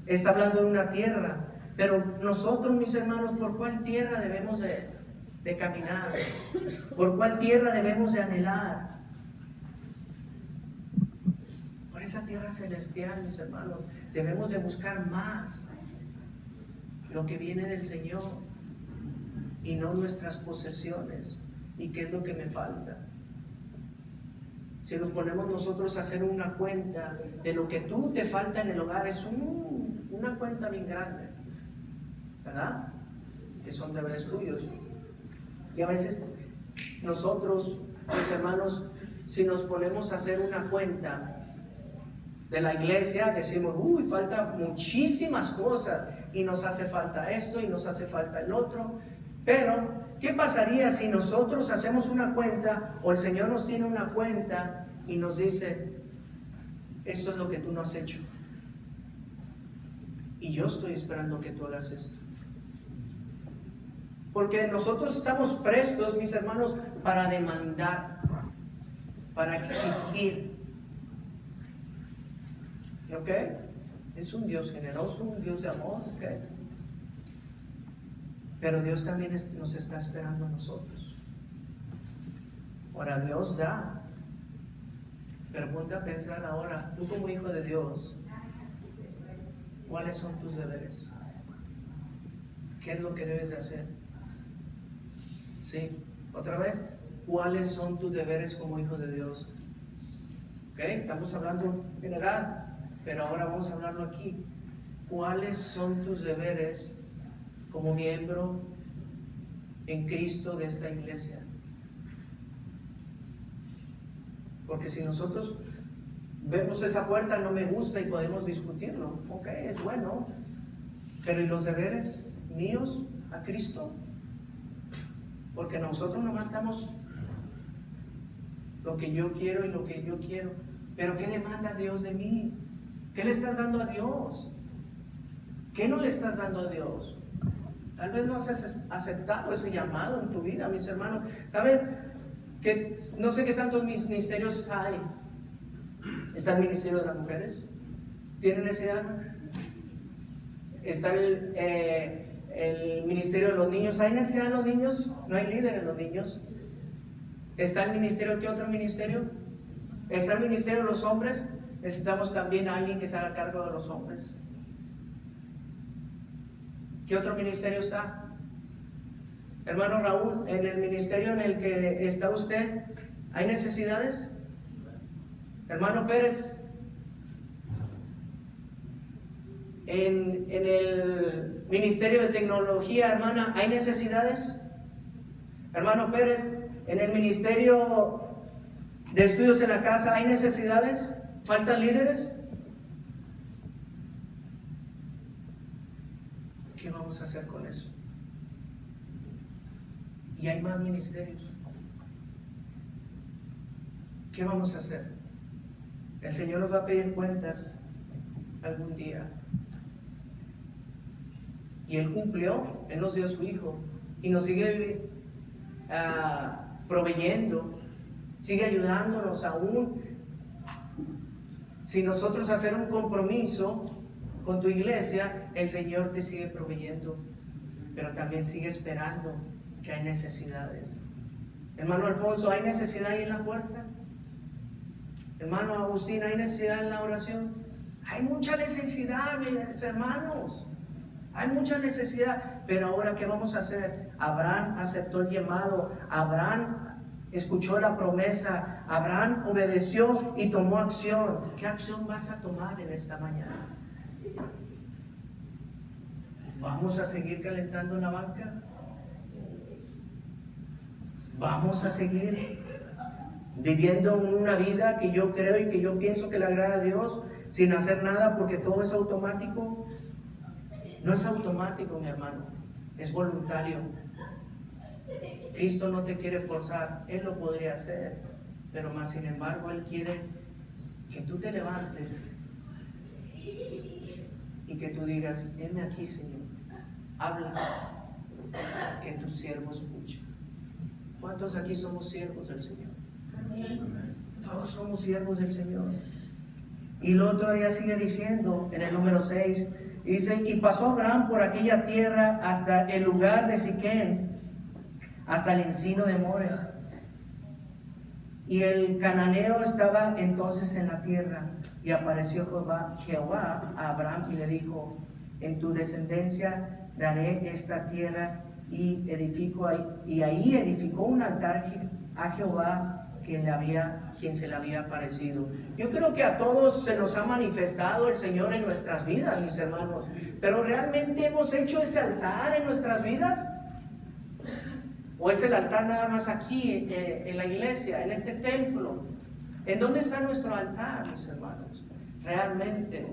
está hablando de una tierra, pero nosotros, mis hermanos, ¿por cuál tierra debemos de caminar? ¿Por cuál tierra debemos de anhelar? Por esa tierra celestial, mis hermanos, debemos de buscar más lo que viene del Señor y no nuestras posesiones. ¿Y qué es lo que me falta? Si nos ponemos nosotros a hacer una cuenta de lo que tú te falta en el hogar, es una cuenta bien grande, ¿verdad? Que son deberes tuyos. Y a veces nosotros, mis hermanos, si nos ponemos a hacer una cuenta de la iglesia, decimos: uy, falta muchísimas cosas, y nos hace falta esto y nos hace falta el otro. Pero ¿qué pasaría si nosotros hacemos una cuenta, o el Señor nos tiene una cuenta y nos dice: esto es lo que tú no has hecho, y yo estoy esperando que tú hagas esto? Porque nosotros estamos prestos, mis hermanos, para demandar, para exigir. ¿Ok? Es un Dios generoso, un Dios de amor, ¿ok? Pero Dios también nos está esperando a nosotros. Ahora, Dios da. Pero ponte a pensar ahora, tú como hijo de Dios, ¿cuáles son tus deberes? ¿Qué es lo que debes de hacer? Sí, otra vez, ¿cuáles son tus deberes como hijo de Dios? ¿Ok? Estamos hablando en general. Pero ahora vamos a hablarlo aquí. ¿Cuáles son tus deberes como miembro en Cristo de esta iglesia. Porque si nosotros vemos esa puerta, no me gusta y podemos discutirlo, ok, es bueno, pero ¿y los deberes míos a Cristo? Porque nosotros nomás estamos lo que yo quiero y lo que yo quiero. Pero ¿qué demanda Dios de mí? ¿Qué le estás dando a Dios? ¿Qué no le estás dando a Dios? Tal vez no has aceptado ese llamado en tu vida, mis hermanos. ¿Saben? Que no sé qué tantos ministerios hay. ¿Está el ministerio de las mujeres? ¿Tienen ese alma? ¿Está el ministerio de los niños? ¿Hay necesidad de los niños? ¿No hay líder en los niños? ¿Está el ministerio? ¿Qué otro ministerio? ¿Está el ministerio de los hombres? Necesitamos también a alguien que se haga cargo de los hombres. ¿Qué otro ministerio está? Hermano Raúl, en el ministerio en el que está usted, ¿hay necesidades? Hermano Pérez, en el ministerio de tecnología, hermana, ¿hay necesidades? Hermano Pérez, en el ministerio de estudios en la casa, ¿hay necesidades? ¿Faltan líderes? ¿Qué vamos a hacer con eso? Y hay más ministerios. ¿Qué vamos a hacer? El Señor nos va a pedir cuentas algún día. Y Él cumplió, Él nos dio a su Hijo y nos sigue proveyendo, sigue ayudándonos aún. Si nosotros hacemos un compromiso con tu iglesia, el Señor te sigue proveyendo, pero también sigue esperando que hay necesidades. Hermano Alfonso, ¿hay necesidad ahí en la puerta? Hermano Agustín, ¿hay necesidad en la oración? Hay mucha necesidad, mis hermanos. Hay mucha necesidad. Pero ahora, ¿qué vamos a hacer? Abraham aceptó el llamado. Abraham escuchó la promesa. Abraham obedeció y tomó acción. ¿Qué acción vas a tomar en esta mañana? ¿Vamos a seguir calentando la banca? ¿Vamos a seguir viviendo una vida que yo creo y que yo pienso que le agrada a Dios sin hacer nada porque todo es automático? No es automático, mi hermano, es voluntario. Cristo no te quiere forzar, Él lo podría hacer, pero más sin embargo Él quiere que tú te levantes y que tú digas: heme aquí, Señor, habla, que tu siervo escuche. ¿Cuántos aquí somos siervos del Señor? Todos somos siervos del Señor. Y luego todavía sigue diciendo en el número 6, dice: y pasó Abraham por aquella tierra hasta el lugar de Siquén, hasta el encino de More. Y el cananeo estaba entonces en la tierra, y apareció Jehová a Abraham y le dijo: en tu descendencia daré esta tierra, y ahí edificó un altar a Jehová, quien se le había aparecido. Yo creo que a todos se nos ha manifestado el Señor en nuestras vidas, mis hermanos, pero ¿realmente hemos hecho ese altar en nuestras vidas? ¿O es el altar nada más aquí en la iglesia, en este templo? ¿En dónde está nuestro altar, mis hermanos? Realmente,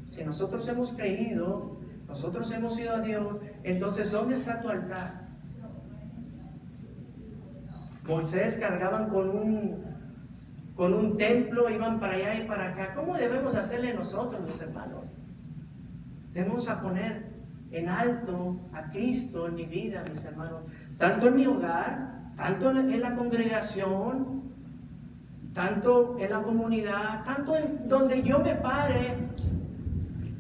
si nosotros hemos creído, nosotros hemos ido a Dios, entonces ¿dónde está tu altar? Moisés cargaban con un templo, iban para allá y para acá. ¿Cómo debemos hacerle nosotros, mis hermanos? Debemos a poner en alto a Cristo en mi vida, mis hermanos. Tanto en mi hogar, tanto en la congregación, tanto en la comunidad, tanto en donde yo me pare.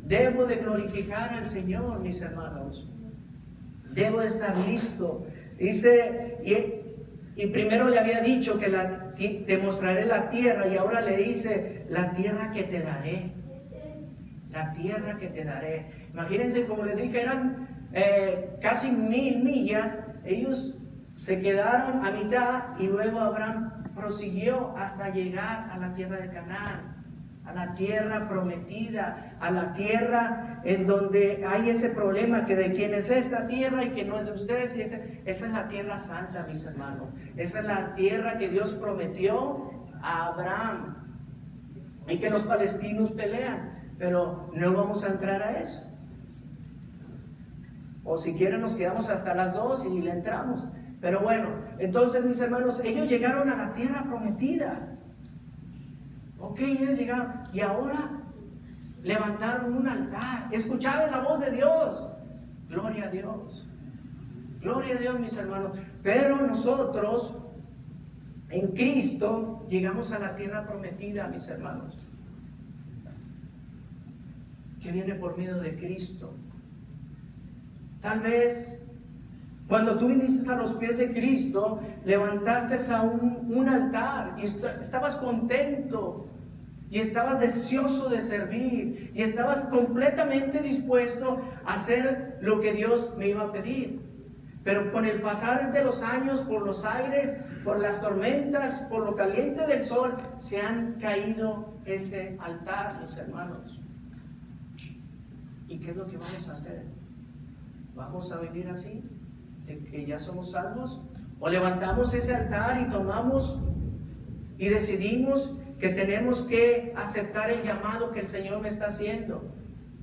Debo de glorificar al Señor, mis hermanos. Debo de estar listo. Dice, y primero le había dicho que te mostraré la tierra, y ahora le dice: la tierra que te daré. La tierra que te daré. Imagínense, como les dije, eran casi 1000 millas. Ellos se quedaron a mitad y luego Abraham prosiguió hasta llegar a la tierra de Canaán. a la tierra prometida, a la tierra en donde hay ese problema que de quién es esta tierra y que no es de ustedes. Y esa es la tierra santa, mis hermanos. Esa es la tierra que Dios prometió a Abraham y que los palestinos pelean, pero no vamos a entrar a eso. O si quieren nos quedamos hasta las 2 y le entramos. Pero bueno, entonces mis hermanos, ellos llegaron a la tierra prometida. Ok, ellos llegaron y ahora levantaron un altar, escucharon la voz de Dios. Gloria a Dios. Gloria a Dios, mis hermanos. Pero nosotros en Cristo llegamos a la tierra prometida, mis hermanos, que viene por medio de Cristo. Tal vez cuando tú viniste a los pies de Cristo, levantaste a un altar y estabas contento y estabas deseoso de servir y estabas completamente dispuesto a hacer lo que Dios me iba a pedir. Pero con el pasar de los años, por los aires, por las tormentas, por lo caliente del sol, se han caído ese altar, mis hermanos. ¿Y qué es lo que vamos a hacer? ¿Vamos a vivir así? ¿De que ya somos salvos? ¿O levantamos ese altar y tomamos y decidimos que tenemos que aceptar el llamado que el Señor me está haciendo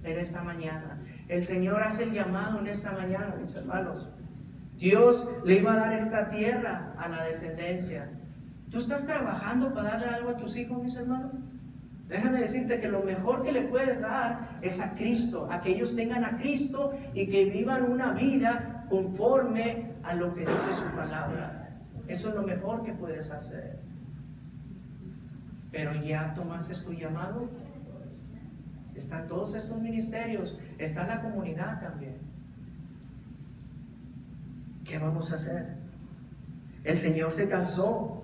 en esta mañana? El Señor hace el llamado en esta mañana, mis hermanos. Dios le iba a dar esta tierra a la descendencia. ¿Tú estás trabajando para darle algo a tus hijos, mis hermanos? Déjame decirte que lo mejor que le puedes dar es a Cristo, a que ellos tengan a Cristo y que vivan una vida conforme a lo que dice su palabra. Eso es lo mejor que puedes hacer. Pero ya tomaste tu llamado. Están todos estos ministerios, está la comunidad también. ¿Qué vamos a hacer? El Señor se cansó.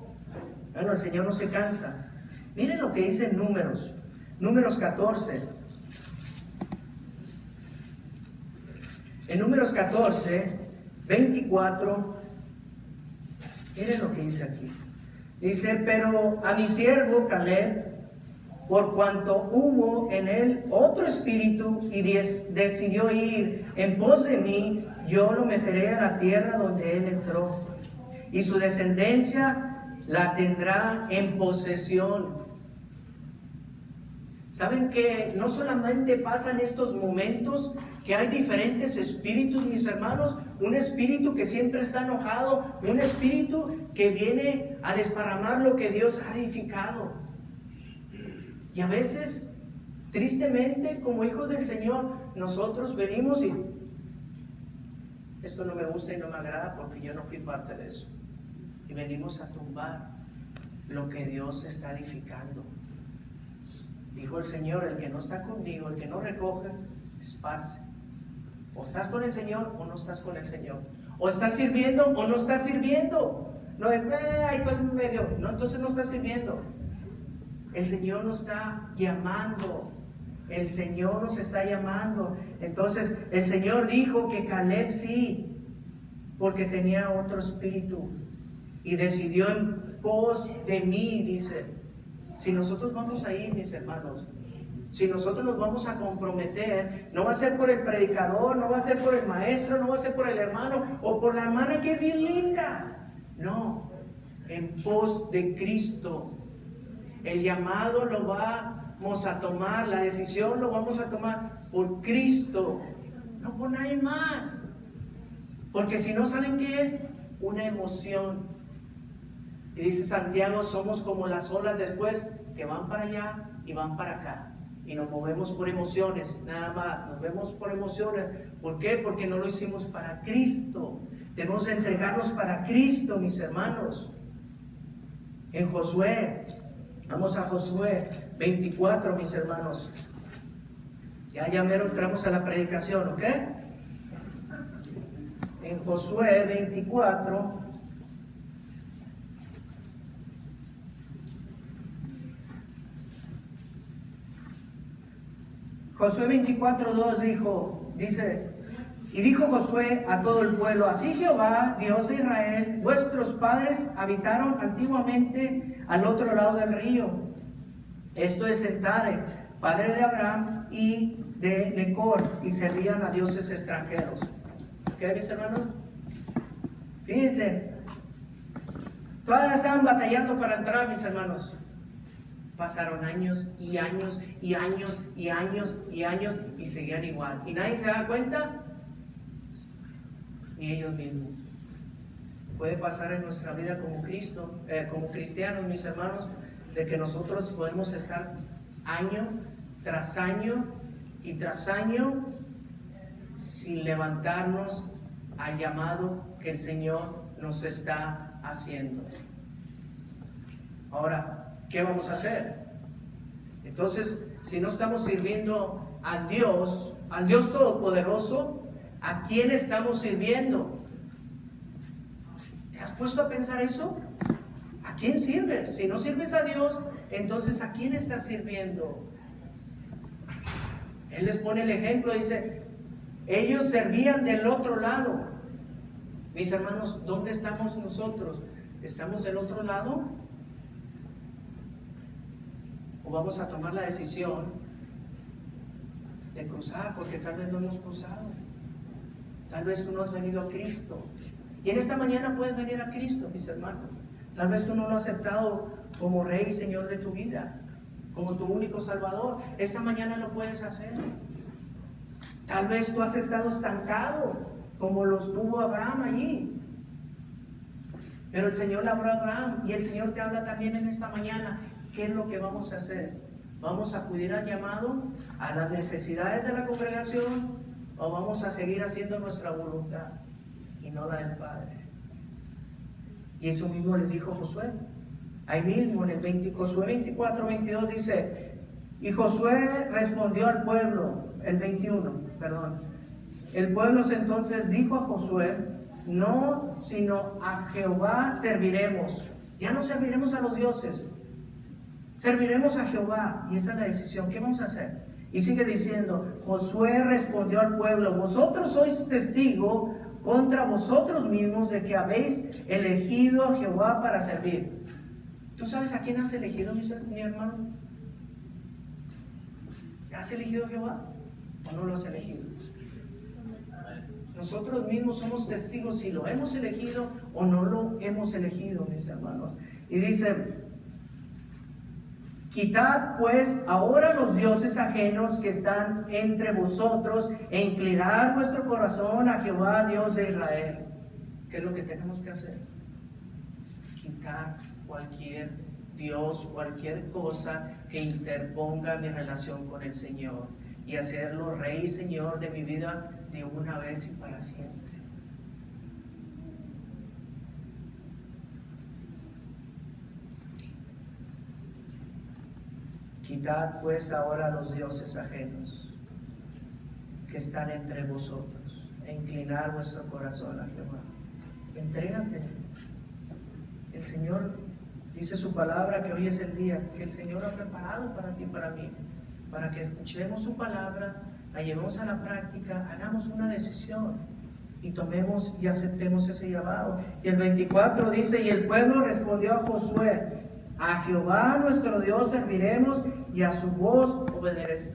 Bueno, el Señor no se cansa. Miren lo que dice en Números 14. En Números 14, 24, miren lo que dice aquí. Dice, pero a mi siervo Caleb, por cuanto hubo en él otro espíritu y decidió ir en pos de mí, yo lo meteré a la tierra donde él entró, y su descendencia la tendrá en posesión. ¿Saben que no solamente pasan estos momentos, que hay diferentes espíritus, mis hermanos? Un espíritu que siempre está enojado, un espíritu que viene a desparramar lo que Dios ha edificado. Y a veces, tristemente, como hijos del Señor, nosotros venimos y esto no me gusta y no me agrada porque yo no fui parte de eso. Y venimos a tumbar lo que Dios está edificando. Dijo el Señor, el que no está conmigo, el que no recoge, esparce. O estás con el Señor o no estás con el Señor. O estás sirviendo o no estás sirviendo. No es, ahí estoy en medio. No, entonces no estás sirviendo. El Señor nos está llamando. El Señor nos está llamando. Entonces el Señor dijo que Caleb sí, porque tenía otro espíritu. Y decidió en pos de mí, dice. Si nosotros vamos a ir, mis hermanos, si nosotros nos vamos a comprometer, no va a ser por el predicador, no va a ser por el maestro, no va a ser por el hermano o por la hermana que es bien linda. No, en pos de Cristo. El llamado lo vamos a tomar, la decisión lo vamos a tomar por Cristo, no por nadie más. Porque si no, ¿saben qué es? Una emoción. Y dice Santiago, somos como las olas después que van para allá y van para acá. Y nos movemos por emociones, nada más, nos vemos por emociones. ¿Por qué? Porque no lo hicimos para Cristo. Tenemos que entregarnos para Cristo, mis hermanos. En Josué, vamos a Josué 24, mis hermanos. Ya mero entramos a la predicación, ¿ok? En Josué 24. Josué 24:2 dice, y dijo Josué a todo el pueblo, así Jehová, Dios de Israel, vuestros padres habitaron antiguamente al otro lado del río, Esto es Sentare, padre de Abraham y de Necor, y servían a dioses extranjeros. ¿Qué, mis hermanos? Fíjense, todavía estaban batallando para entrar, mis hermanos. Pasaron años y años y años y años y años y seguían igual. ¿Y nadie se da cuenta? Ni ellos mismos. Puede pasar en nuestra vida como cristianos, mis hermanos, de que nosotros podemos estar año tras año y tras año sin levantarnos al llamado que el Señor nos está haciendo. Ahora, ¿qué vamos a hacer? Entonces, si no estamos sirviendo al Dios Todopoderoso, ¿a quién estamos sirviendo? ¿Te has puesto a pensar eso? ¿A quién sirves? Si no sirves a Dios, entonces ¿a quién estás sirviendo? Él les pone el ejemplo, dice, ellos servían del otro lado. Mis hermanos, ¿dónde estamos nosotros? ¿Estamos del otro lado? ¿O vamos a tomar la decisión de cruzar? Porque tal vez no hemos cruzado. Tal vez tú no has venido a Cristo. Y en esta mañana puedes venir a Cristo, mis hermanos. Tal vez tú no lo has aceptado como Rey y Señor de tu vida, como tu único Salvador. Esta mañana lo puedes hacer. Tal vez tú has estado estancado, como lo estuvo Abraham allí. Pero el Señor le habló a Abraham y el Señor te habla también en esta mañana. ¿Qué es lo que vamos a hacer? ¿Vamos a acudir al llamado, a las necesidades de la congregación, o vamos a seguir haciendo nuestra voluntad y no la del Padre? Y eso mismo les dijo Josué. Ahí mismo en el Josué 24, 22 dice, y Josué respondió al pueblo, el 21, perdón. El pueblo entonces dijo a Josué, no, sino a Jehová serviremos. Ya no serviremos a los dioses, serviremos a Jehová. Y esa es la decisión. ¿Qué vamos a hacer? Y sigue diciendo, Josué respondió al pueblo, vosotros sois testigo contra vosotros mismos de que habéis elegido a Jehová para servir. ¿Tú sabes a quién has elegido, mi hermano? ¿Has elegido a Jehová o no lo has elegido? Nosotros mismos somos testigos si lo hemos elegido o no lo hemos elegido, mis hermanos. Y dice, quitad pues ahora los dioses ajenos que están entre vosotros e inclinad vuestro corazón a Jehová, Dios de Israel. ¿Qué es lo que tenemos que hacer? Quitar cualquier Dios, cualquier cosa que interponga mi relación con el Señor y hacerlo Rey y Señor de mi vida de una vez y para siempre. Quitad pues ahora los dioses ajenos que están entre vosotros e inclinad vuestro corazón a Jehová. Entrégate. El Señor dice su palabra que hoy es el día que el Señor ha preparado para ti y para mí, para que escuchemos su palabra, la llevemos a la práctica, hagamos una decisión y tomemos y aceptemos ese llamado. Y el 24 dice, y el pueblo respondió a Josué, a Jehová nuestro Dios serviremos y a su voz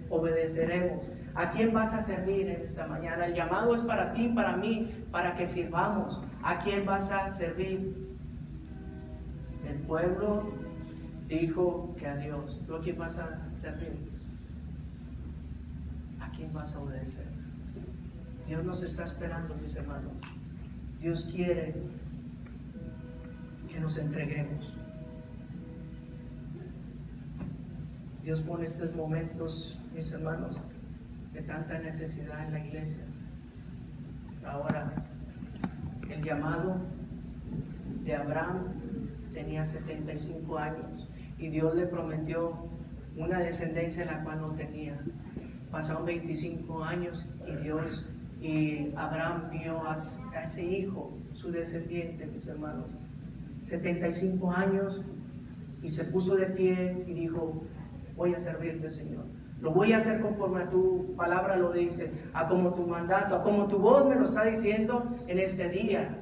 obedeceremos. ¿A quién vas a servir en esta mañana? El llamado es para ti y para mí, para que sirvamos. ¿A quién vas a servir? El pueblo dijo que a Dios. ¿Tú a quién vas a servir? ¿A quién vas a obedecer? Dios nos está esperando, mis hermanos. Dios quiere que nos entreguemos. Dios pone estos momentos, mis hermanos, de tanta necesidad en la iglesia. Ahora, el llamado de Abraham tenía 75 años y Dios le prometió una descendencia la cual no tenía. Pasaron 25 años y Abraham vio a ese hijo, su descendiente, mis hermanos. 75 años y se puso de pie y dijo, voy a servirte, Señor. Lo voy a hacer conforme a tu palabra lo dice, a como tu mandato, a como tu voz me lo está diciendo en este día.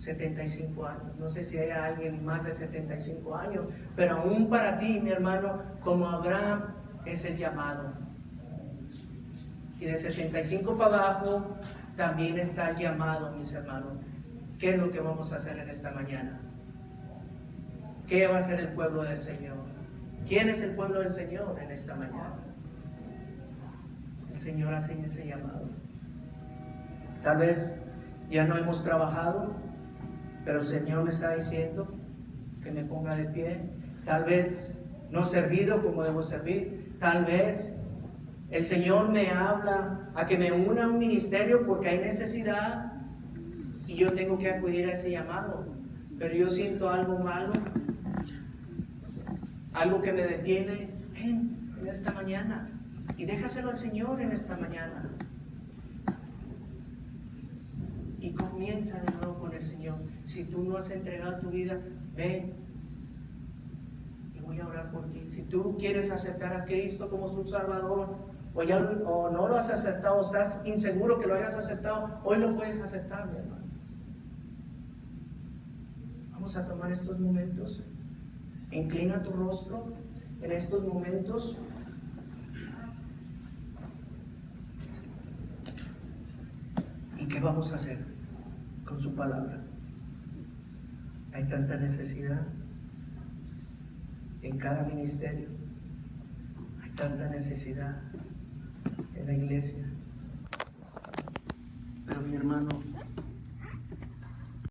75 años. No sé si hay alguien más de 75 años, pero aún para ti, mi hermano, como Abraham, es el llamado. Y de 75 para abajo también está el llamado, mis hermanos. ¿Qué es lo que vamos a hacer en esta mañana? ¿Qué va a hacer el pueblo del Señor? ¿Quién es el pueblo del Señor en esta mañana? El Señor hace ese llamado. Tal vez ya no hemos trabajado, pero el Señor me está diciendo que me ponga de pie. Tal vez no he servido como debo servir. Tal vez el Señor me habla a que me una a un ministerio porque hay necesidad y yo tengo que acudir a ese llamado. Pero yo siento algo malo, algo que me detiene. Ven en esta mañana y déjaselo al Señor en esta mañana. Y comienza de nuevo con el Señor. Si tú no has entregado tu vida, ven y voy a orar por ti. Si tú quieres aceptar a Cristo como su Salvador, o no lo has aceptado, estás inseguro que lo hayas aceptado, hoy lo puedes aceptar, mi hermano. Vamos a tomar estos momentos. Inclina tu rostro en estos momentos. ¿Y qué vamos a hacer con su palabra? Hay tanta necesidad en cada ministerio. Hay tanta necesidad en la iglesia. Pero mi hermano,